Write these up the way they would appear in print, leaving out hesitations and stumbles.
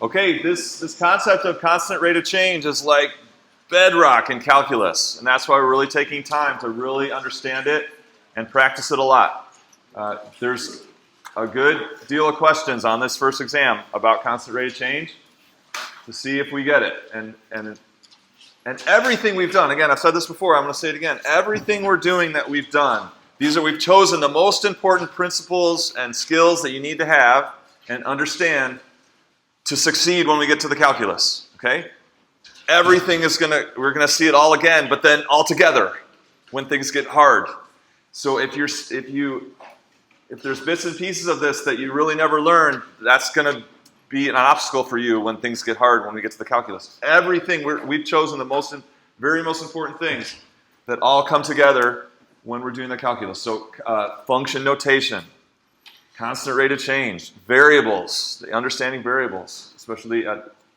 Okay, this concept of constant rate of change is like bedrock in calculus, and that's why we're really taking time to really understand it and practice it a lot. There's a good deal of questions on this first exam about constant rate of change to see if we get it. And everything we've done, again, I've said this before, I'm going to say it again, everything we're doing that we've done, we've chosen the most important principles and skills that you need to have and understand to succeed when we get to the calculus, okay? Everything we're going to see it all again, but then all together when things get hard. So if there's bits and pieces of this that you really never learned, that's going to be an obstacle for you when things get hard when we get to the calculus. Everything, we've chosen the very most important things that all come together when we're doing the calculus. So function notation, constant rate of change, variables, the understanding variables, especially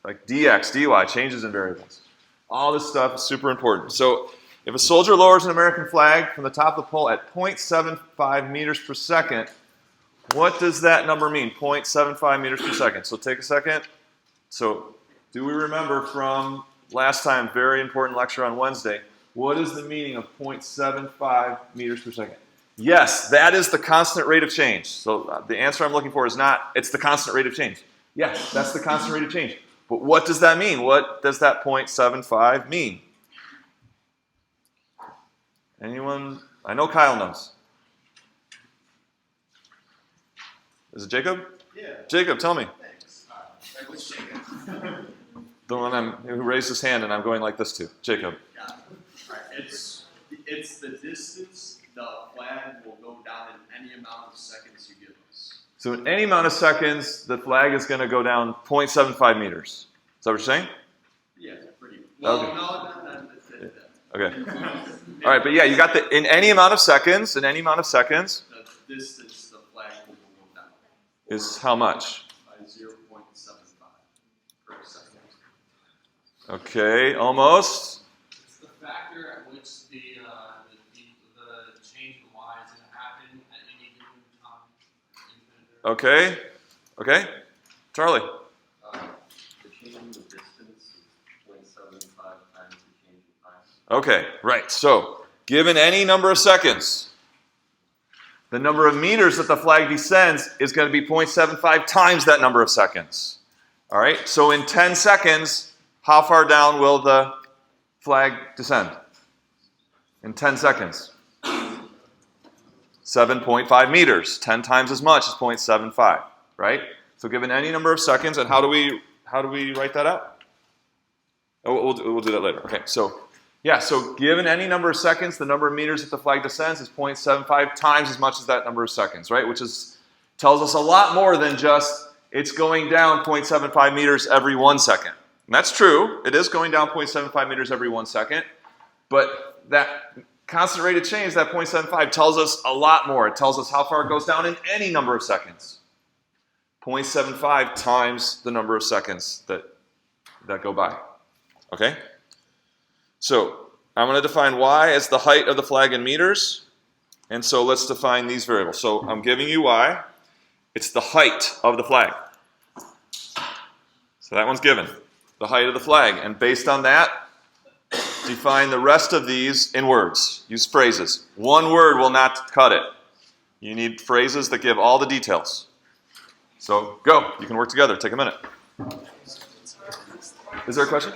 like dx, dy, changes in variables. All this stuff is super important. So if a soldier lowers an American flag from the top of the pole at 0.75 meters per second, what does that number mean? 0.75 meters per second. So take a second. So do we remember from last time, very important lecture on Wednesday, what is the meaning of 0.75 meters per second? Yes, that is the constant rate of change. So the answer I'm looking for is not, it's the constant rate of change. Yes, that's the constant rate of change. But what does that mean? What does that 0.75 mean? Anyone? I know Kyle knows. Is it Jacob? Yeah. Jacob, tell me. Thanks. Which Jacob? The one who raised his hand and I'm going like this too. Jacob. Yeah. All right. It's the distance the flag will go down in any amount of seconds you give us. So in any amount of seconds, the flag is going to go down 0.75 meters. Is that what you're saying? Yeah, pretty well. Okay. No, not Okay. All right, but yeah, you got in any amount of seconds, the distance the flag will go down is how much? by 0.75 per second. Okay, almost. It's the factor at which the change in y is going to happen at any given time. Okay. Charlie. The change in the distance is 0.75 times the change in time. Okay, right. So, given any number of seconds, the number of meters that the flag descends is going to be 0.75 times that number of seconds. All right, so in 10 seconds, how far down will the flag descend? In 10 seconds. 7.5 meters, 10 times as much as 0.75, right? So given any number of seconds, and how do we write that out? Oh, we'll do that later. Okay, so yeah, so given any number of seconds, the number of meters that the flag descends is 0.75 times as much as that number of seconds, right? Which tells us a lot more than just it's going down 0.75 meters every 1 second. And that's true. It is going down 0.75 meters every 1 second. But that constant rate of change, that 0.75, tells us a lot more. It tells us how far it goes down in any number of seconds. 0.75 times the number of seconds that go by. Okay? So I'm going to define y as the height of the flag in meters. And so let's define these variables. So I'm giving you y. It's the height of the flag. So that one's given. The height of the flag. And based on that, define the rest of these in words. Use phrases. One word will not cut it. You need phrases that give all the details. So go. You can work together. Take a minute. Is there a question?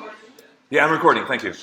Yeah, I'm recording. Thank you.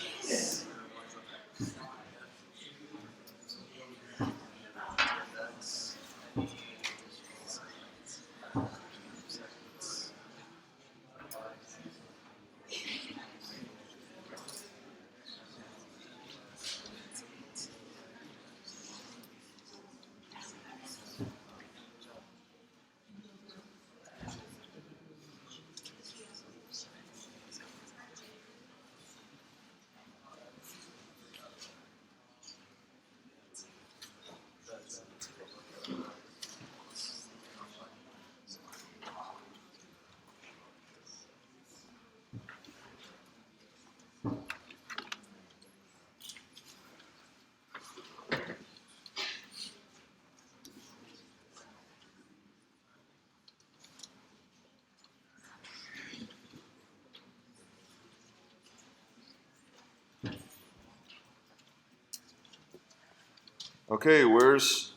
Okay, where's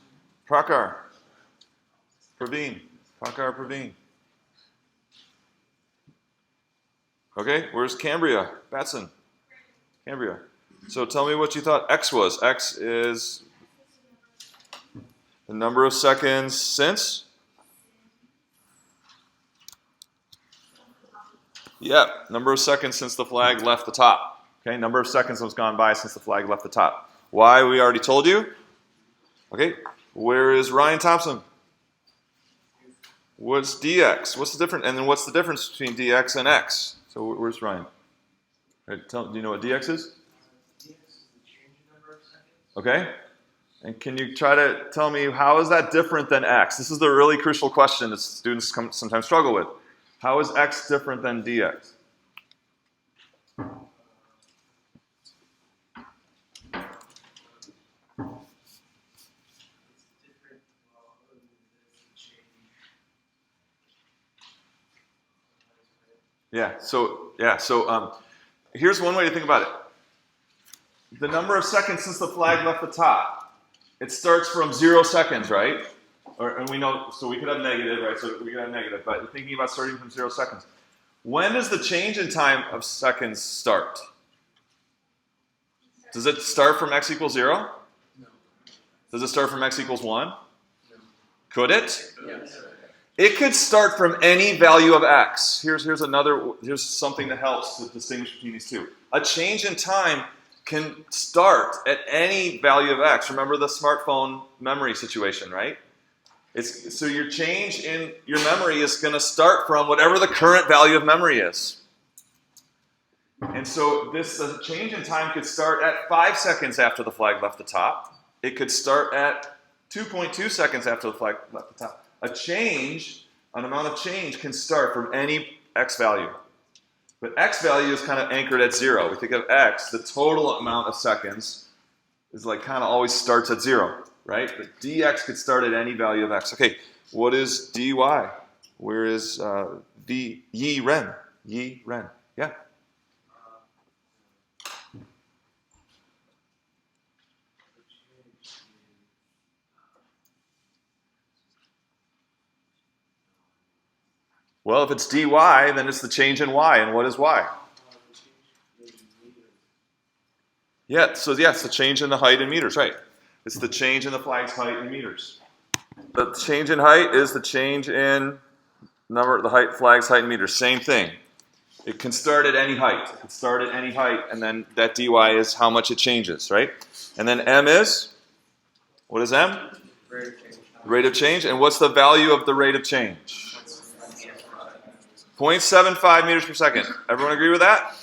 Prakar? Praveen. Prakar Praveen. Okay, where's Cambria? Batson. Cambria. So tell me what you thought X was. X is the number of seconds since? Yep, number of seconds since the flag left the top. Okay, number of seconds has gone by since the flag left the top. Why, we already told you. Okay, where is Ryan Thompson? What's dx? What's the difference? And then what's the difference between dx and x? So where's Ryan? Right, do you know what dx is? dx is the change in number of seconds. Okay. And can you try to tell me how is that different than x? This is the really crucial question that students sometimes struggle with. How is x different than dx? So here's one way to think about it. The number of seconds since the flag left the top, it starts from 0 seconds, right? And we know, so we could have negative, right? So we could have negative, but you're thinking about starting from 0 seconds. When does the change in time of seconds start? Does it start from x equals 0? No. Does it start from x equals 1? No. Could it? Yes. It could start from any value of x. Here's something that helps to distinguish between these two. A change in time can start at any value of x. Remember the smartphone memory situation, right? So your change in your memory is going to start from whatever the current value of memory is. And so the change in time could start at 5 seconds after the flag left the top. It could start at 2.2 seconds after the flag left the top. An amount of change can start from any x value. But x value is kind of anchored at 0. We think of x, the total amount of seconds is like kind of always starts at 0, right? But dx could start at any value of x. Okay, what is dy? Where is Yi Ren? Yi Ren. Yeah. Well, if it's dy, then it's the change in y. And what is y? Yeah, so yeah, it's the change in the height in meters, right? It's the change in the flag's height in meters. The change in height is the change in the flag's height in meters. Same thing. It can start at any height. It can start at any height, and then that dy is how much it changes, right? And then m is? What is m? Rate of change. And what's the value of the rate of change? 0.75 meters per second. Everyone agree with that?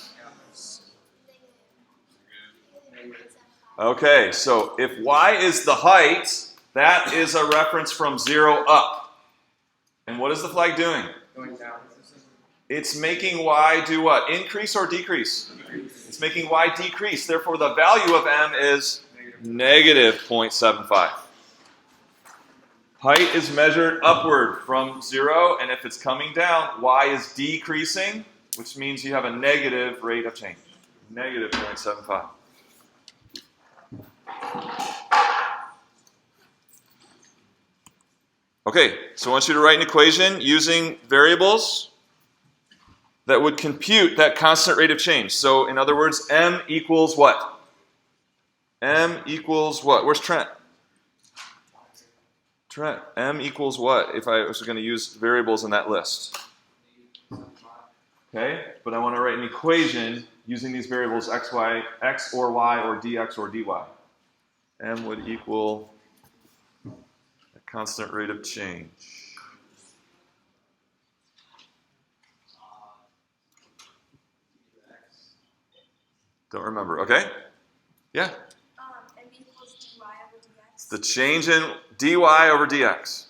Okay, so if y is the height, that is a reference from 0 up. And what is the flag doing? Going down. It's making y do what? Increase or decrease? It's making y decrease. Therefore, the value of m is negative 0.75. Height is measured upward from 0, and if it's coming down, y is decreasing, which means you have a negative rate of change. Negative 0.75. Okay, so I want you to write an equation using variables that would compute that constant rate of change. So, in other words, m equals what? M equals what? Where's Trent? Trent, m equals what if I was going to use variables in that list? Okay, but I want to write an equation using these variables x or y or dx or dy. M would equal a constant rate of change. Don't remember, okay? Yeah? M equals dy over dx. The change in dy over dx.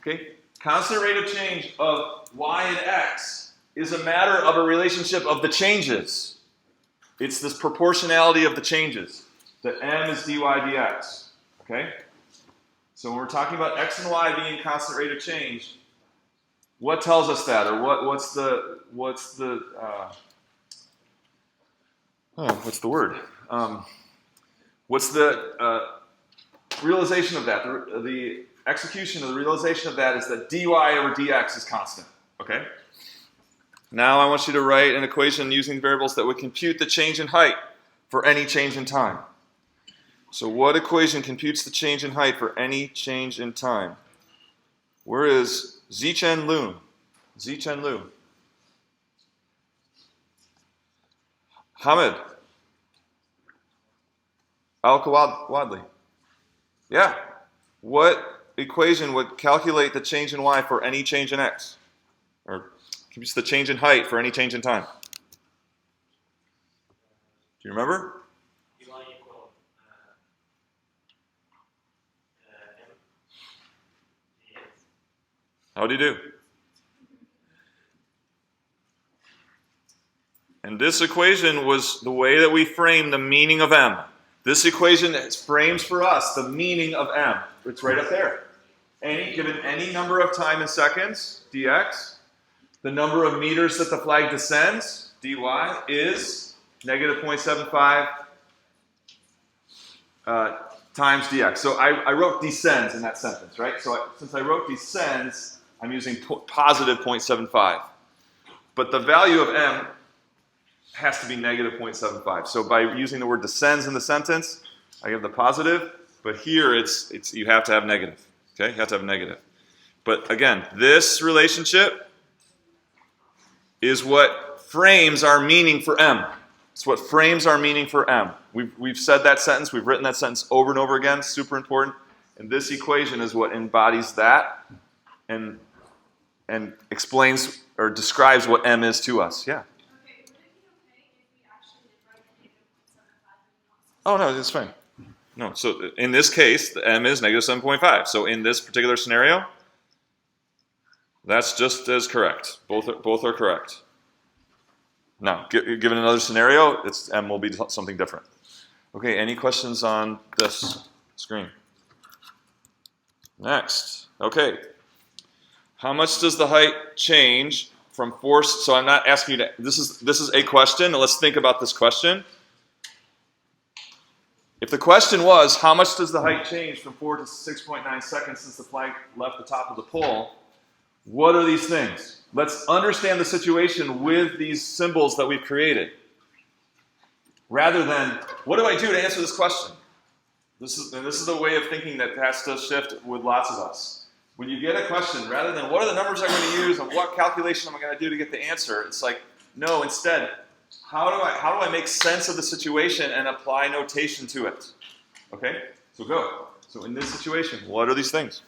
Okay? Constant rate of change of y and x is a matter of a relationship of the changes. It's this proportionality of the changes. That m is dy dx. Okay? So when we're talking about x and y being constant rate of change, what tells us that? Or what's the word? What's the realization of that, the execution of the realization of that is that dy over dx is constant. Okay? Now I want you to write an equation using variables that would compute the change in height for any change in time. So what equation computes the change in height for any change in time? Where is Zichen Lu? Zichen Lu. Hamid. Al-Kawadli. Yeah. What equation would calculate the change in y for any change in x? Or computes the change in height for any change in time? Do you remember? dy equal m dx. How do you do? And this equation was the way that we frame the meaning of m. This equation frames for us the meaning of m. It's right up there. Given any number of time in seconds, dx, the number of meters that the flag descends, dy, is negative 0.75 times dx. So I wrote descends in that sentence, right? So since I wrote descends, I'm using positive 0.75. But the value of m has to be negative 0.75. So by using the word descends in the sentence, I give the positive, but here it's you have to have negative. Okay, you have to have negative. But again, this relationship is what frames our meaning for m. It's what frames our meaning for m. We've said that sentence, we've written that sentence over and over again, super important. And this equation is what embodies that and explains or describes what m is to us. Yeah. Okay, would it be okay if we actually did write the negative 0.75 Oh, no, that's fine. No, so in this case, the m is negative 7.5. So in this particular scenario, that's just as correct. Both are correct. Now, given another scenario, m will be something different. Okay, any questions on this screen? Next. Okay. How much does the height change from force? So I'm not asking you to, this is a question. Let's think about this question. If the question was, how much does the height change from 4 to 6.9 seconds since the flag left the top of the pole, what are these things? Let's understand the situation with these symbols that we've created. Rather than, what do I do to answer this question? This is the way of thinking that has to shift with lots of us. When you get a question, rather than what are the numbers I'm going to use and what calculation am I going to do to get the answer, it's like, no, instead, how do I make sense of the situation and apply notation to it? Okay, so go. So in this situation, what are these things?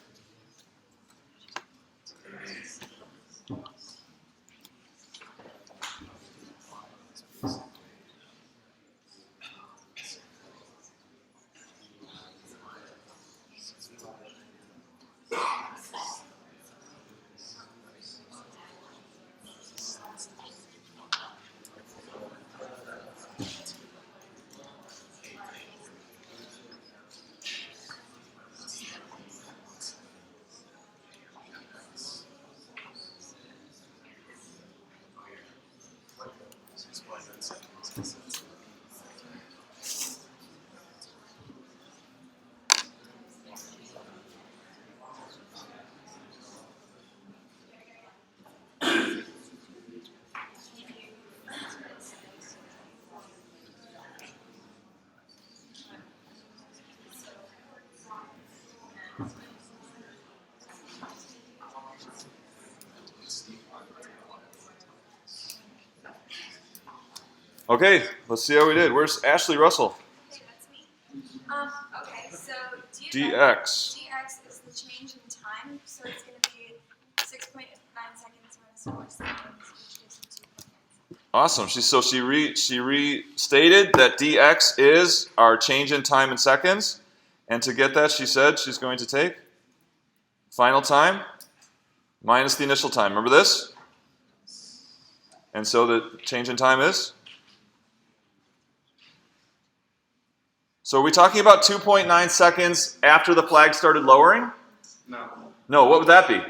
Okay, let's see how we did. Where's Ashley Russell? Hey, that's me. Okay, so dx. dx is the change in time, so it's going to be 6.9 seconds minus 4 seconds, which gives you 2.9 seconds. Awesome. She restated that dx is our change in time in seconds, and to get that, she said she's going to take final time minus the initial time. Remember this? And so the change in time is? So are we talking about 2.9 seconds after the flag started lowering? No. No, what would that be?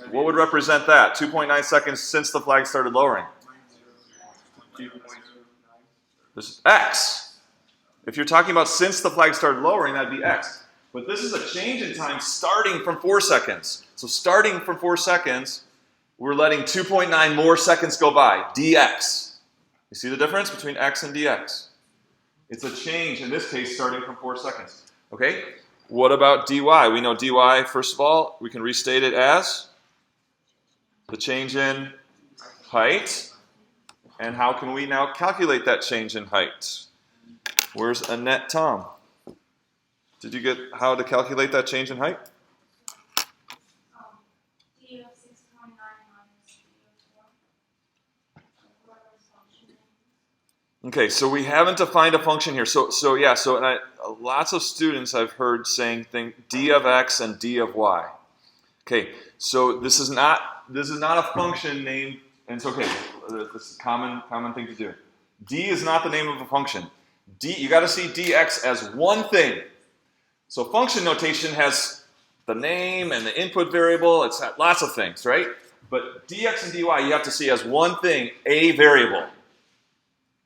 What would represent that? 2.9 seconds since the flag started lowering. This is x. If you're talking about since the flag started lowering, that'd be x. But this is a change in time starting from 4 seconds. So starting from 4 seconds, we're letting 2.9 more seconds go by, dx. You see the difference between x and dx? It's a change, in this case, starting from 4 seconds. Okay? What about dy? We know dy, first of all, we can restate it as the change in height. And how can we now calculate that change in height? Where's Annette Tom? Did you get how to calculate that change in height? D of 6.9 minus D of 4. Okay, so we haven't defined a function here. So lots of students I've heard saying d of x and d of y. Okay, so this is not a function named, and it's okay. This is a common thing to do. D is not the name of a function. You got to see dx as one thing. So function notation has the name and the input variable. It's got lots of things, right? But dx and dy you have to see as one thing, a variable.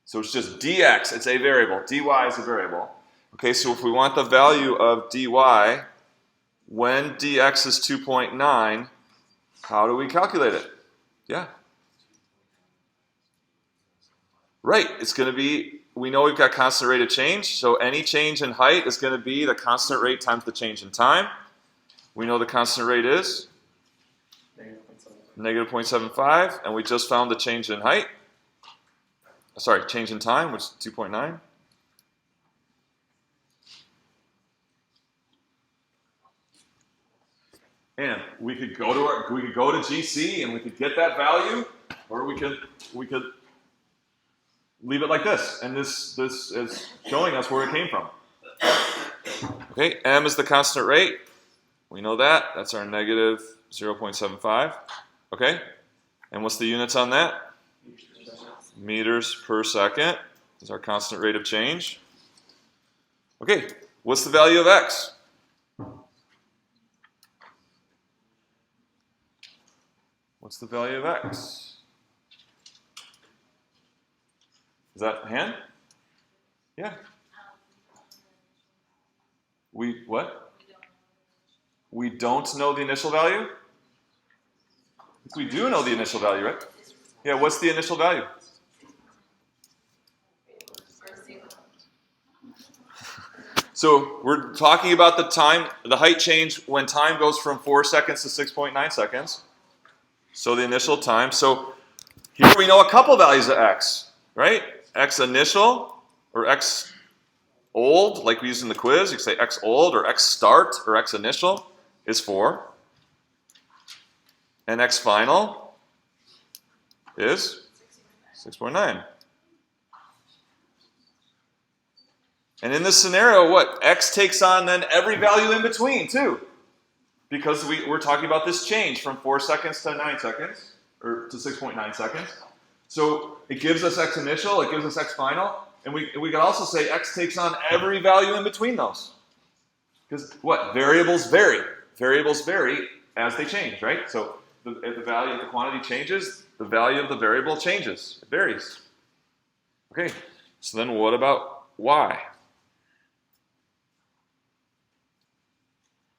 So it's just dx, it's a variable. dy is a variable. Okay, so if we want the value of dy when dx is 2.9, how do we calculate it? Yeah. Right, it's going to be, we know we've got constant rate of change, so any change in height is going to be the constant rate times the change in time. We know the constant rate is negative 0.75, and we just found the change in height. Sorry, change in time, which is 2.9. And we could go to GC and we could get that value, or we could leave it like this, and this is showing us where it came from. Okay, m is the constant rate. We know that. That's our negative 0.75. Okay, and what's the units on that? Meters per second is our constant rate of change. Okay, what's the value of x? What's the value of x? Is that hand? Yeah. What? We don't know the initial value? We do know the initial value, right? Yeah, what's the initial value? So we're talking about the height change when time goes from 4 seconds to 6.9 seconds. So the initial time. So here we know a couple values of x, right? X initial or x old, like we used in the quiz. You can say x old or x start or x initial is 4. And x final is 6.9. And in this scenario, what? X takes on then every value in between too. Because we're talking about this change from 4 seconds to 9 seconds, or to 6.9 seconds. So it gives us x initial, it gives us x final, and we can also say x takes on every value in between those. Because what? Variables vary. Variables vary as they change, right? So if the value of the quantity changes, the value of the variable changes. It varies. Okay, so then what about y?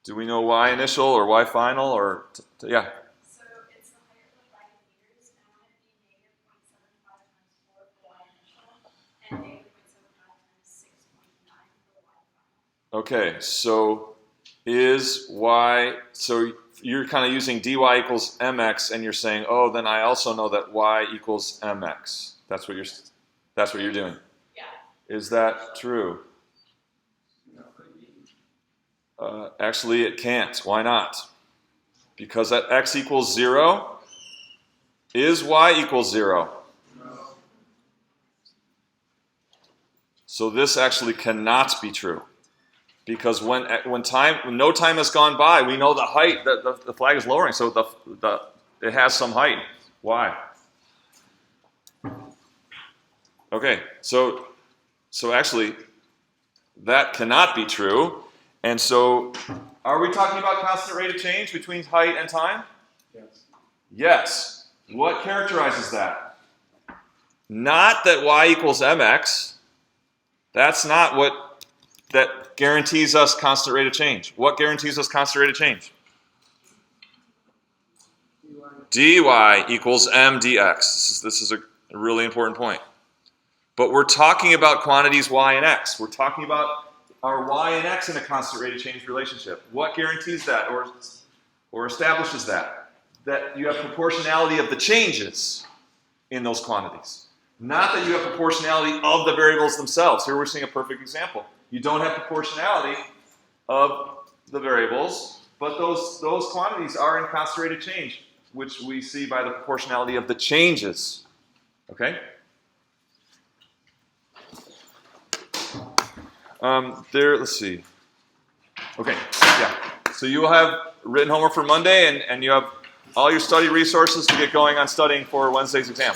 Do we know y initial or y final or yeah? So it's the height of the flag in meters, and I want it to be negative 0.75 times 4 for y initial, and negative 0.75 times 6.9 for y final. Okay, so so you're kind of using dy equals mx, and you're saying, oh, then I also know that y equals mx. That's what you're doing. Yeah. Is that true? Actually, it can't. Why not? Because at x equals 0, is y equals 0? No. So this actually cannot be true. Because when no time has gone by, we know the height that the flag is lowering, so it has some height. Why? Okay, so actually, that cannot be true. And so, are we talking about constant rate of change between height and time? Yes. Yes. What characterizes that? Not that y equals mx. That's not what that guarantees us constant rate of change. What guarantees us constant rate of change? dy equals m dx. This is a really important point. But we're talking about quantities y and x. We're talking about our y and x in a constant rate of change relationship. What guarantees that or establishes that? That you have proportionality of the changes in those quantities. Not that you have proportionality of the variables themselves. Here we're seeing a perfect example. You don't have proportionality of the variables, but those quantities are in constant rate of change, which we see by the proportionality of the changes. Okay? Let's see. Okay, yeah. So you will have written homework for Monday, and you have all your study resources to get going on studying for Wednesday's exam.